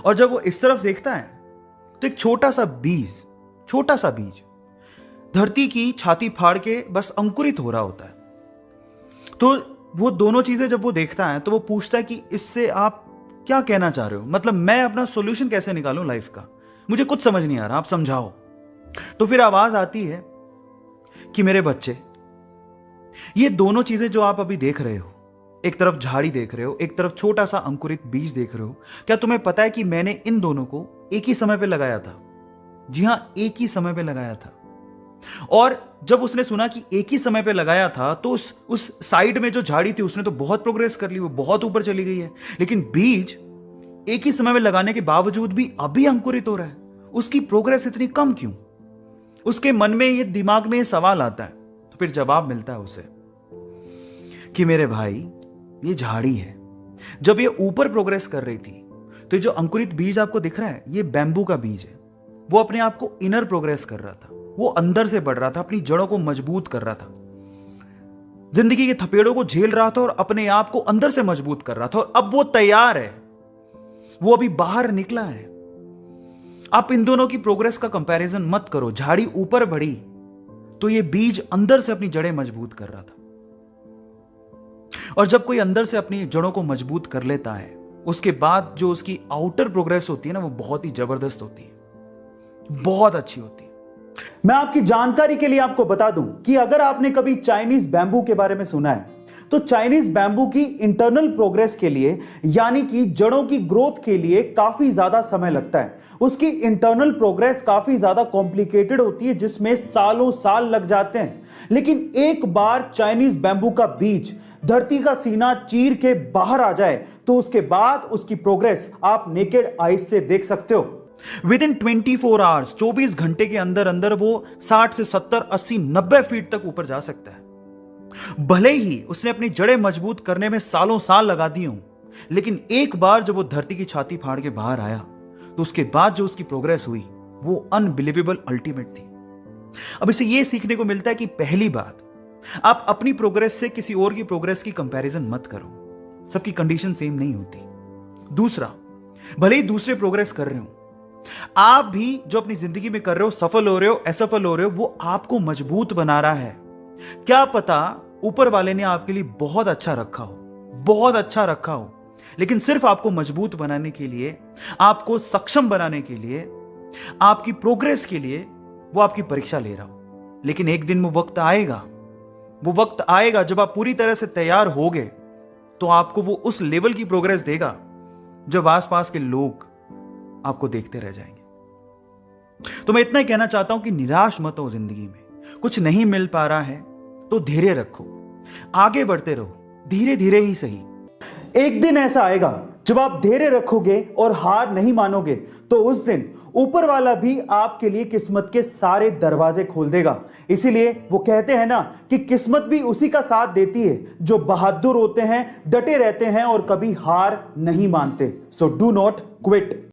और जब वो इस तरफ देखता है तो एक छोटा सा बीज धरती की छाती फाड़ के बस अंकुरित हो रहा होता है। तो वो दोनों चीजें जब वो देखता है तो वो पूछता है कि इससे आप क्या कहना चाह रहे हो, मतलब मैं अपना सॉल्यूशन कैसे निकालूं लाइफ का, मुझे कुछ समझ नहीं आ रहा, आप समझाओ। तो फिर आवाज आती है कि मेरे बच्चे, ये दोनों चीजें जो आप अभी देख रहे हो, एक तरफ झाड़ी देख रहे हो, एक तरफ छोटा सा अंकुरित बीज देख रहे हो, क्या तुम्हें पता है कि मैंने इन दोनों को एक ही समय पे लगाया था? जी हां, एक ही समय पे लगाया था। और जब उसने सुना कि एक ही समय पे लगाया था तो उस साइड में जो झाड़ी थी उसने तो बहुत प्रोग्रेस कर ली, वो बहुत ऊपर चली गई है। लेकिन बीज एक ही समय में लगाने के बावजूद भी अभी अंकुरित हो रहा है, उसकी प्रोग्रेस इतनी कम क्यों? उसके मन में ये, दिमाग में ये सवाल आता है। तो फिर जवाब मिलता है उसे कि मेरे भाई, ये झाड़ी है, जब ये ऊपर प्रोग्रेस कर रही थी तो ये जो अंकुरित बीज आपको दिख रहा है, ये बैम्बू का बीज है। वो अपने आप को इनर प्रोग्रेस कर रहा था, वो अंदर से बढ़ रहा था, अपनी जड़ों को मजबूत कर रहा था, जिंदगी के थपेड़ों को झेल रहा था और अपने आप को अंदर से मजबूत कर रहा था। और अब वो तैयार है, वो अभी बाहर निकला है। आप इन दोनों की प्रोग्रेस का कंपैरिजन मत करो। झाड़ी ऊपर बढ़ी तो ये बीज अंदर से अपनी जड़ें मजबूत कर रहा था। और जब कोई अंदर से अपनी जड़ों को मजबूत कर लेता है, उसके बाद जो उसकी आउटर प्रोग्रेस होती है ना, वो बहुत ही जबरदस्त होती है, बहुत अच्छी होती है। मैं आपकी जानकारी के लिए आपको बता दूं कि अगर आपने कभी चाइनीज बैम्बू के बारे में सुना है तो चाइनीज बैम्बू की इंटरनल प्रोग्रेस के लिए, यानी कि जड़ों की ग्रोथ के लिए काफी ज्यादा समय लगता है। उसकी इंटरनल प्रोग्रेस काफी ज्यादा कॉम्प्लिकेटेड होती है, जिसमें सालों साल लग जाते हैं। लेकिन एक बार चाइनीज बैम्बू का बीज धरती का सीना चीर के बाहर आ जाए तो उसके बाद उसकी प्रोग्रेस आप नेकेड आईज से देख सकते हो। विद इन 24 आवर्स, 24 घंटे के अंदर अंदर वो 60 से 70, 80, 90 फीट तक ऊपर जा सकता है। भले ही उसने अपनी जड़ें मजबूत करने में सालों साल लगा दिए हों, लेकिन एक बार जब वो धरती की छाती फाड़ के बाहर आया तो उसके बाद जो उसकी प्रोग्रेस हुई वो अनबिलीवेबल, अल्टीमेट थी। अब इससे ये सीखने को मिलता है कि पहली बात, आप अपनी प्रोग्रेस से किसी और की प्रोग्रेस की कंपैरिजन मत करो, सबकी कंडीशन सेम नहीं होती। दूसरा, भले ही दूसरे प्रोग्रेस कर रहे हो, आप भी जो अपनी जिंदगी में कर रहे हो, सफल हो रहे हो, असफल हो रहे हो, वो आपको मजबूत बना रहा है। क्या पता ऊपर वाले ने आपके लिए बहुत अच्छा रखा हो, बहुत अच्छा रखा हो, लेकिन सिर्फ आपको मजबूत बनाने के लिए, आपको सक्षम बनाने के लिए, आपकी प्रोग्रेस के लिए वो आपकी परीक्षा ले रहा हो। लेकिन एक दिन वो वक्त आएगा जब आप पूरी तरह से तैयार होगे तो आपको वो उस लेवल की प्रोग्रेस देगा जब आसपास के लोग आपको देखते रह जाएंगे। तो मैं इतना ही कहना चाहता हूं कि निराश मत हो। जिंदगी में कुछ नहीं मिल पा रहा है तो धैर्य रखो, आगे बढ़ते रहो, धीरे धीरे ही सही। एक दिन ऐसा आएगा जब आप धैर्य रखोगे और हार नहीं मानोगे तो उस दिन ऊपर वाला भी आपके लिए किस्मत के सारे दरवाजे खोल देगा। इसीलिए वो कहते हैं ना कि किस्मत भी उसी का साथ देती है जो बहादुर होते हैं, डटे रहते हैं और कभी हार नहीं मानते। So do not quit.